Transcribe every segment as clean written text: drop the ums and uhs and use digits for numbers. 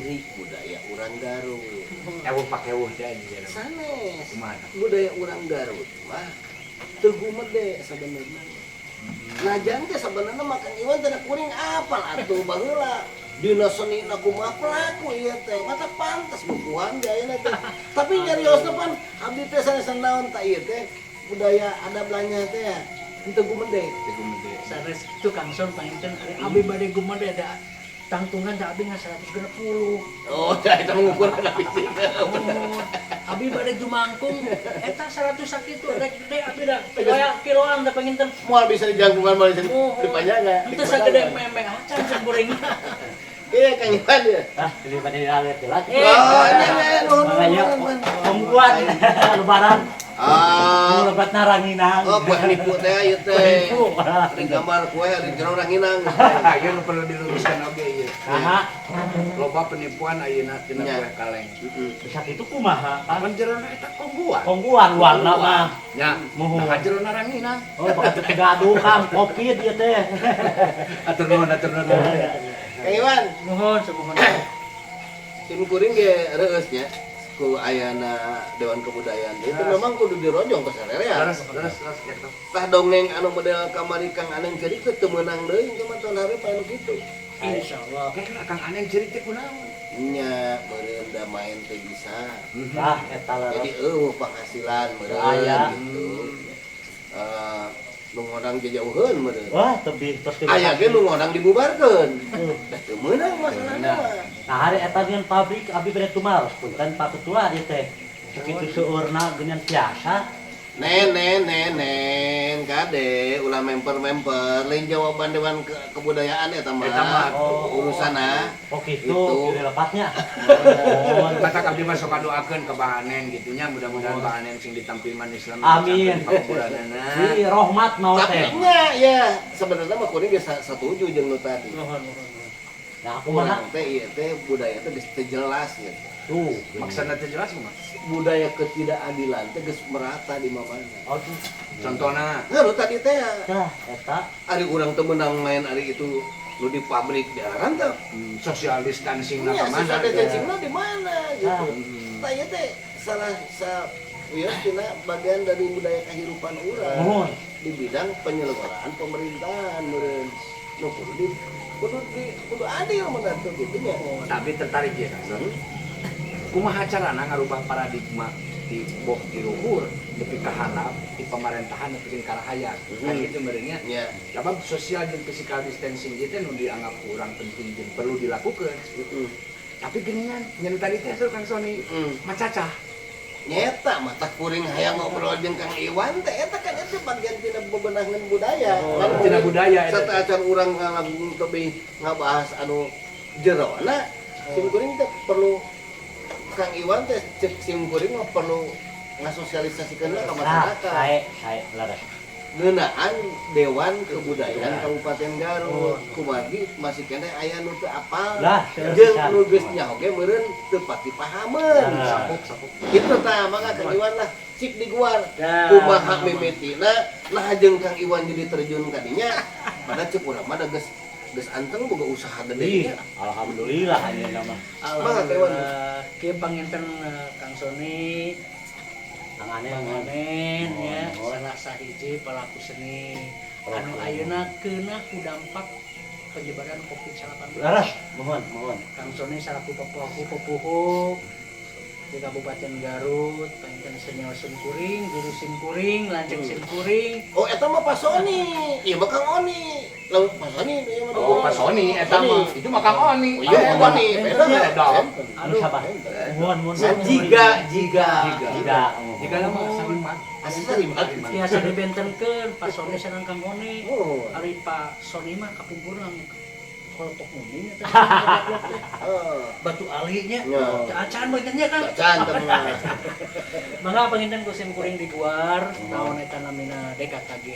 ciri budaya urang Garut. Ewu pakai wuh teh anjeun. Sanes. Kumaha? Budaya urang Garut mah teu gumede sabenerna. Najan teh sabenerna makan iwan teh kuring apal atuh baheula. Dina senina kumaha pelaku ieu teh mata pantes bukuhan jayana teh. Tapi nyariosna pan abdi teh sanes naon ta ieu teh budaya adablanya teh henteu gumede. Sanes tukang son panginten abi bade gumade ada tangtungan da abi 160. Oh, eta mengukur kana fisik. Abi bade jumangkung eta 100 sakitu rek gede abi da kiloan da panginten. Moal bisa dijangkungan moal bisa dipanjangkan. Teu sagede meme acan jeung goreng. Iya Kang Iwan ya. Daripada dilalet telat. Oh, iya Makanya pembuat lebaran. Ah, Lebat naranginang. oh buah nipu teh ieu teh. Ari gambar kue ari jero ranginang. Ieu nu perlu diluruskan oge ieu. Aha. Loba penipuan ayeuna tina kue kaleng. Bisa itu kumaha? Pan jerona eta kongguan. Kongguan warna mah. Nya, nah jerona ranginang. Oh, pakai tegaduh Kang, kopi dia teh. Atur nuhun. Kang Iwan, Nuhun samuhun. sim kuring ge reueus nya ku ayana Dewan Kebudayaan. Itu memang kudu dirojong ke sarerea. Terus gitu. Tah dongeng anu model kamari Kang Aneng cerita teu meunang deui cuma tahun hareup anu kitu. Insyaallah. Oke, Kang Aneng cerita kunaon? Nya meureun da main teh bisa. Tah eta Jadi leres. penghasilan meureun Aya. gitu. Nu ngodang jauheun meureun. Wah, tebih terus Aya ge nu ngodang dibubarkeun. Da teu meunang masalahna. Nah, hari eta ngan pabrik abi bade tumaros punten Pak Ketua ieu teh. Sakitu seueurna geunyan biasa. Nen kade ulah memper lain jawaban Dewan Kebudayaan eta mah. Urusana. Oh gitu, Itu. jadi lepasnya. Kata abdi mah sok doakeun ka Bahanen gitu nya, mudah-mudahan Bahanen sing ditampil manis Islam. Amin. Si rahmat mau Tapi teh. nya ya sebenarnya mah kuring geus setuju jeung nu tadi. Nuhun. Nah, aku mah Urang teh ieu teh budaya teh geus teu jelas ya. tuh. Maksudna teh jelas mah. Budaya ketidakadilan teh geus merata di mana. Oh, tuh. Contohna Ngaruh tadi teh Tah, eta ari urang teu meunang main ari itu nu di pabrik daerah teh. social distancing Nya ka mana? sisa detensinya di mana gitu. Ah. Tah ieu teh salah tina bagian dari budaya kehidupan urang Nuhun. di bidang penyelenggaraan pemerintahan meureun. Nu kudu adil bener tuh gitu nya. Tapi tertarik ya. Kumaha carana ngarubah paradigma di luhur nepi ka handap di pemerintahan nepi ka rahayat. Kan gitu merenya. Nya. Sabab social dan physical distancing itu nu dianggap kurang penting dan perlu dilakukan. Tapi geuningan nyen tadi teh Kang Sony macacah. Nyeta mata kuring hayang ngobrol jeung Kang Iwan teh eta kan eta bagian tina bebenahkeun budaya. Lamun tina budaya eta. Sateuacan urang ngalagung tebih ngabahas anu jerona sim kuring teh perlu Kang Iwan teh cek sim kuring mah perlu ngasosialisasikeun ka Nah, masyarakat. saya laras. Ngeunaan Dewan Kebudayaan Kabupaten Garut kumargi masih kene aya nu teu apal Lah, jeung nu geus nya oge meureun teu pati pahameun. Nah. Kitu tah mangga Kang Iwan lah cik diguar Dah. kumaha mimitina nah jeung Kang Iwan jadi terjun ka dinya pada cek urang mah da geus anteng boga usaha Ih, gede nya. alhamdulillah ini nama. Alhamdulillah. Kieu panginten Kang Sony Kang Aneh. Panganen ya, salah sahiji pelaku seni anu ayeuna keuna ku dampak penyebaran Covid-19. Laras, mohon. Kang Sony salaku pepuhu di Kabupaten Garut, panginten senior simkuring, guru simkuring, lanjeng simkuring. Oh eta mah Pak Sony. Ieu mah Kang Oni. Lalu Pak Sony ieu mah. Oh, Pak Sony eta mah. Itu mah Kang Oni. Oh, iya Kang Oni. Beda Beda. Anu sabar. Mohon. Jiga. Jika nama Salimah. Asli Salimah. Biasa dibentenkeun Pak Sony sareng Kang Oni. Oh. Ari Pak Sony mah kapungkurang kolpok munding eta. Oh. Batu alinya. Ya. Acan beunnya kan. Can teman. Mangga panginten ku simkuring di luar, naon eta namina DKKG.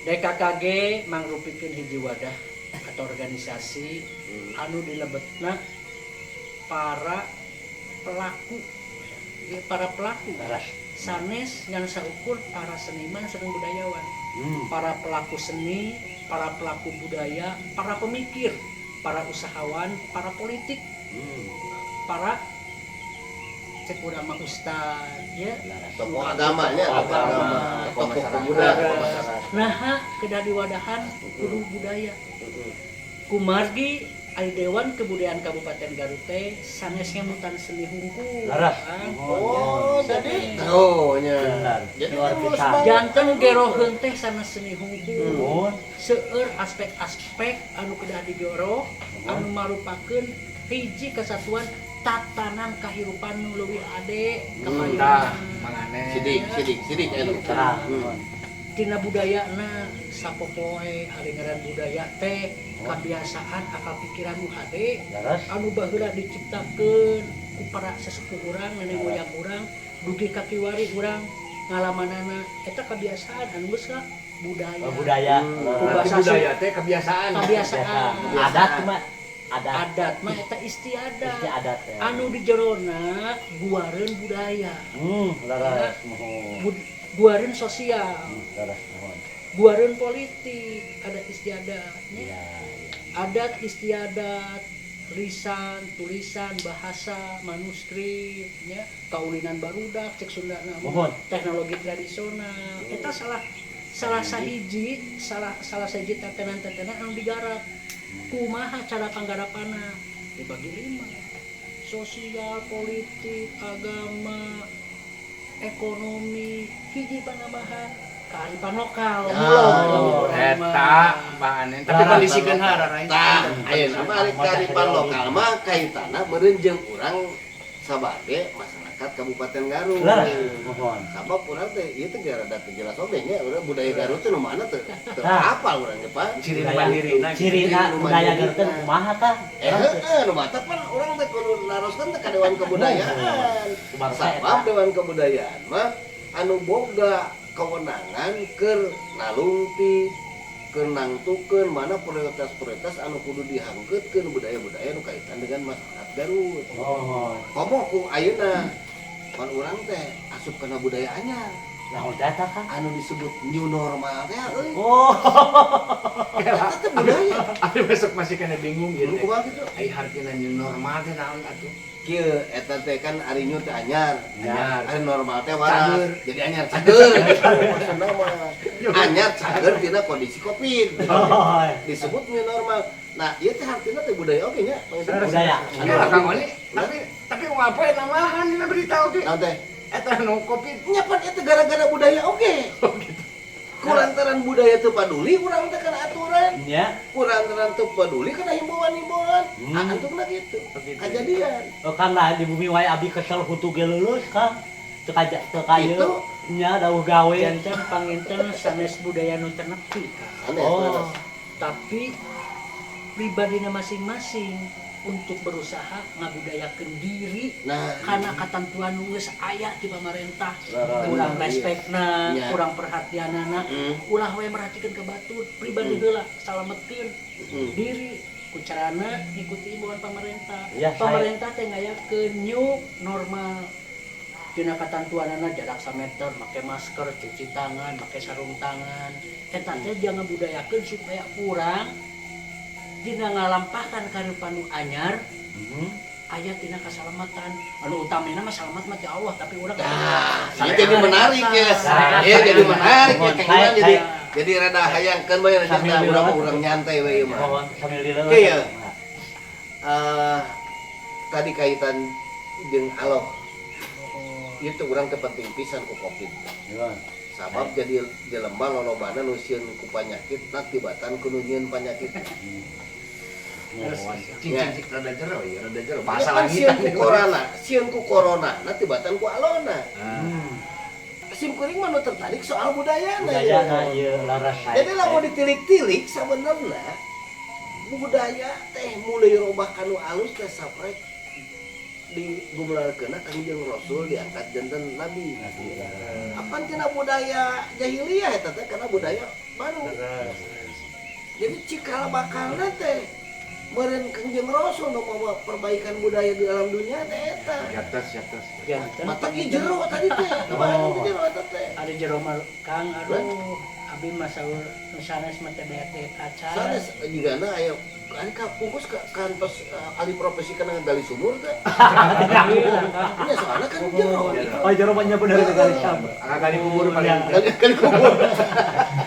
DKKG mangrupikeun hiji wadah atau organisasi anu dilebetna para pelaku Laras. sanes yang saukur para seniman sareng budayawan. Para pelaku seni, para pelaku budaya, para pemikir, para usahawan, para politik para cek urang mah ustad ya Tokoh agamanya, tokoh agama, tokoh pemuda, tokoh masyarakat. nah kedah diwadahan kudu budaya kumargi ari Dewan Kebudayaan Kabupaten Garut teh sanes ngemutan seni hungkul Laras. kan. Oh, jadi Sanes. nya. Benar. Jadi Luar mulus biasa. banget. Janten geroheun teh sanes seni hungkul Nuhun. seueur aspek-aspek anu kedah digoro anu marupakeun hiji kesatuan tatanan kahirupan nu leuwih ade Tah, kapayungan mangane. Sidik elu. Nah, tina budayana sapopoe ari ngaran budaya teh kebiasaan akal pikiran nu hade laras. anu baheula diciptakeun ku para sesepuh urang nenek moyang urang dugi ka kiwari urang ngalamanana eta kebiasaan anu geus budaya Budaya. Berarti budaya teh kebiasaan. kebiasaan Adat cuma adat. adat mah eta istiadat Mesti adat ya. anu di jerona guareun budaya Laras. Nuhun. guareun sosial Laras. Nuhun. guareun politik adat istiadatnya Ya. adat istiadat lisan tulisan bahasa manuskripnya kaulinan barudak cek Sundana Mohon. teknologi tradisional eta salah sahiji tatanan anu digarap kumaha cara panggarapanna dibagi 5 sosial politik agama ekonomi hiji panambahan kearifan lokal Oh, Eta bahanen tapi kondisikeun hararain. Tah, ayeuna mah ari kearifan lokal mah kaitanna meureun jeung urang sabage masyarakat Kabupaten Garut. Laras. Nuhun. Sabab urang teh ieu teh rada teu jelas oge nya urang budaya Garut teh nu mana teu Nah. hafal urang ge Pak. Ciri mandirina. Ciri budaya Garut teh kumaha tah? Nu mata pan urang teh kudu naroskeun teh ka Dewan Kebudayaan. Kumaha Sabab Dewan Kebudayaan mah anu boga kewenangan keur nalungti keur nangtukeun mana prioritas-prioritas anu kudu dihangkeutkeun budaya-budaya nu kaitan dengan masyarakat Garut. Oh. Komo ku ayeuna pan urang teh asup kana budaya anyar Naon teh tah Kang? anu disebut new normal teh euy. Oh. Eta teh budaya. Abi besok masih kena bingung Lu gitu. kumaha kitu? Ai hartina new normal teh naon atuh? Kieu eta teh kan ari new teh anyar. Anyar. Ari normal teh Cager. waras. Jadi anyar cager. Maksudna mah anyar cager tina kondisi Covid. Oh. Disebut new normal. Nah, ieu teh artina teh budaya oge nya. Budaya. Oke lah Kang Oli, tapi ngapain namahan dina berita oge. Naon teh? Eta nu Covid. Nya pan eta gara-gara budaya oge. Oh gitu. Kurantaran budaya teu paduli urang teh kana aturan. Ya. Kurantaran teu paduli kana himbauan-himbauan. Hmm. Antupna gitu. Begitu. Kejadian. Oh Kang lah di bumi wae abi kesel hutu ge lulus Kang. Teu kaja teu kayu. Itu. Nya dawuh gawe. janten panginten sanes budaya nu teu nepi Aneh. Oh. tapi pribadina masing-masing untuk berusaha ngabudayakeun diri Nah, karena ketentuan nu geus aya di pamarentah Laras. kurang Iya. respekna Iya. kurang perhatianana ulah we merhatikeun ke batur pribadi heula salametkeun diri ku carana ngikuti imbauan pamarentah Iya, saya- pamarentah teh ngayakeun new normal dina ketentuanana jarak 1 meter make masker cuci tangan make sarung tangan eta teh jangan budayakeun supaya urang dina ngalampahkan karupan nu anyar aya tina kasalamatan anu utamina mah salamat mah ti Allah tapi urang Nah, ini jadi menarik ya. Iya jadi menarik ya Kang Iwan jadi rada hayangkeun bae Sambil cerita lewat. urang nyantai we mah. Mohon sambil dileut. Oke, ya. Tadi kaitan jeung Allah. Itu urang teh penting pisan ku Covid. Sabab jadi jelema lolobana nu sieun ku panyakit nak tibatan ku nu nyieun panyakit. Cing rada jero ya, rada jero. Bahasa Bahasa langitan. sieun ku corona, nah tibatan ku alona. Ah. Sim kuring mah nu tertarik soal budayana. Budaya ya. na ieu laras saya. Jadi lamun ditilik-tilik sabenerna budaya teh mulai robah kanu alus teh saprek digumlarkeunna Kangjeng Rasul diangkat janten Nabi. Apan tina budaya jahiliyah eta teh kana budaya baru. Jadi cikal bakalna teh meureun Kangjeng Rasul nu mawa perbaikan budaya di alam dunia teh eta. Yatas. janten Mata ki jero tadi teh, kumaha di jero eta teh. ada jero mah Kang aduh abi mah saur nu sanes mah teh bete kaca. Sanes juga na aya kan ka pungkus ka kantos ahli profesi kana gali sumur teh. Iya kan. Nya soalna kan jero. Oh, jero banyak bener itu kali sama. Agak dikubur paling Kan kubur.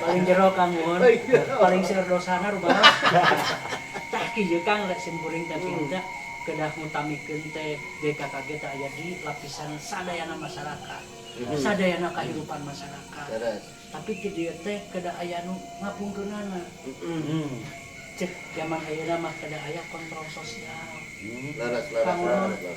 Paling jero Kang Mun. Paling seur dosana rumaha. Tah kieu Kang rek simkuring teh pindah kedah ngutamikeun teh DKKG teh aya di lapisan sadayana masyarakat. Sadayana kehidupan masyarakat. Terus. Tapi di dieu teh kedah aya nu ngapungkeunana. Cek zaman ayeuna mah kedah aya kontrol sosial. Laras.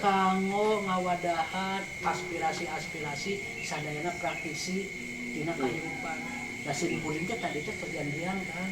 Kanggo ngawadahan aspirasi-aspirasi sadayana praktisi dina kehidupan. Da simkuring teh tadi teh perjanjian kan.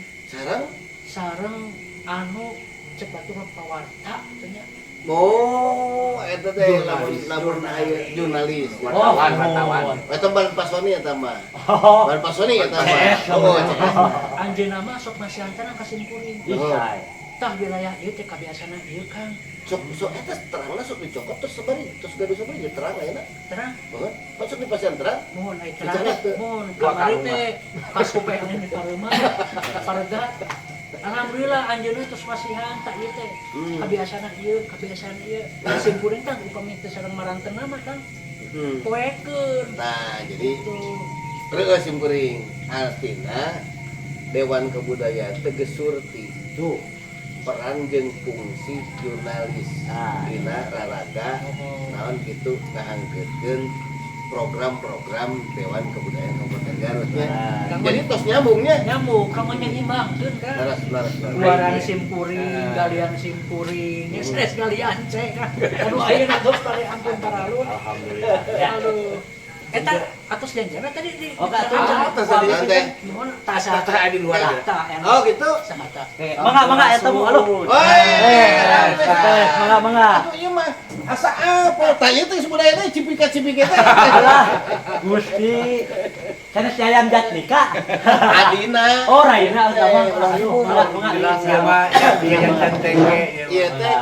Sareng anu cek batur pawarta teh nya. Oh, eta teh lamun aya jurnalis. wartawan. Eta ban pasoni eta mah. Oh, Ban pasoni eta mah. CS. Oh, CS. Anjeunna mah sok masiantana ka simkuring. bisa. Tah wilayah ieu teh kabiasana ieu kan. Sok eta terangna sok dicokot terus sabari terus gaduh sabari ya terang ayeuna. Terang Banget. Masuk di pasien terang. mohon ai Bicara terang teh. mohon Dua kamari karung teh pas kupengen di pareuman parega. Alhamdulillah anjeunna tos masihan tak ieu teh. Kabiasana ieu. Simkuring tah upami teu sareng marantena mah kan. Poekeun. Nah, jadi Gitu. reueus simkuring artina Dewan Kebudayaan teh geus surti Tuh. peran jeung fungsi jurnalis dina raraga naon kitu ngahangkeutkeun program-program Dewan Kebudayaan Kabupaten Garut nya. Jadi tos nyambungnya. Nyamuk kamu nyimbangkeun kan. Laras. Keluaran simkuring, galian simkuring, ya stres galian cek kan. Aduh ayeuna geus tari ampun taralun. Alhamdulillah. Aduh. Eta atos janjana tadi di. Oh, Kak, atos tadi teh. Mohon tasa Tah di luar aja. Tah Oh gitu. Samata. Mangga eta mu alo. Mangga. Aduh ieu mah asa apa? Tanya teh sebudaya teh cipika-cipika teh. Gusti. Sanes ayam jatlika. Adina. Oh, raina utama. Jelas ya mah dia yang tenteng Iya teh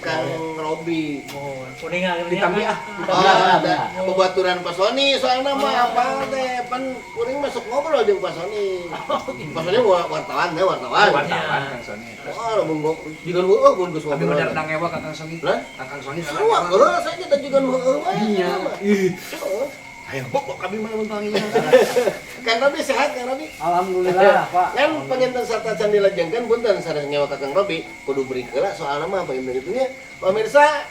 Kang Robi. Mohon. Kuning Ditambih ah. Oh, ada pembaturan Pak Soni soalnya mah apa teh pan kuring masuk ngobrol jeung Pak Soni. Pak Soni wartawan teh wartawan. Wartawan Kang Soni. Oh, mun juga mun geus Tapi ngobrol. udah nang ewa Kang Soni. Lah? Kang Soni Wah, heeh saya kita juga heeh wae. Iya. Heeh. Ayo kok kami mah mentang ini. Kang Robi sehat Kang Robi? Alhamdulillah, Pak. Kan penginten sarta can dilajengkeun punten sareng nyawa ka Kang Robi kudu beri heula soalna mah penginten itu nya. Pemirsa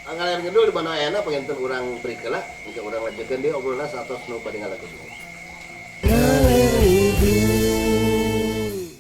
ngalian ngedul di mana ayana penginten urang beri heula engke urang lanjutkeun deui obrolan satos nu paling ngalakukeun.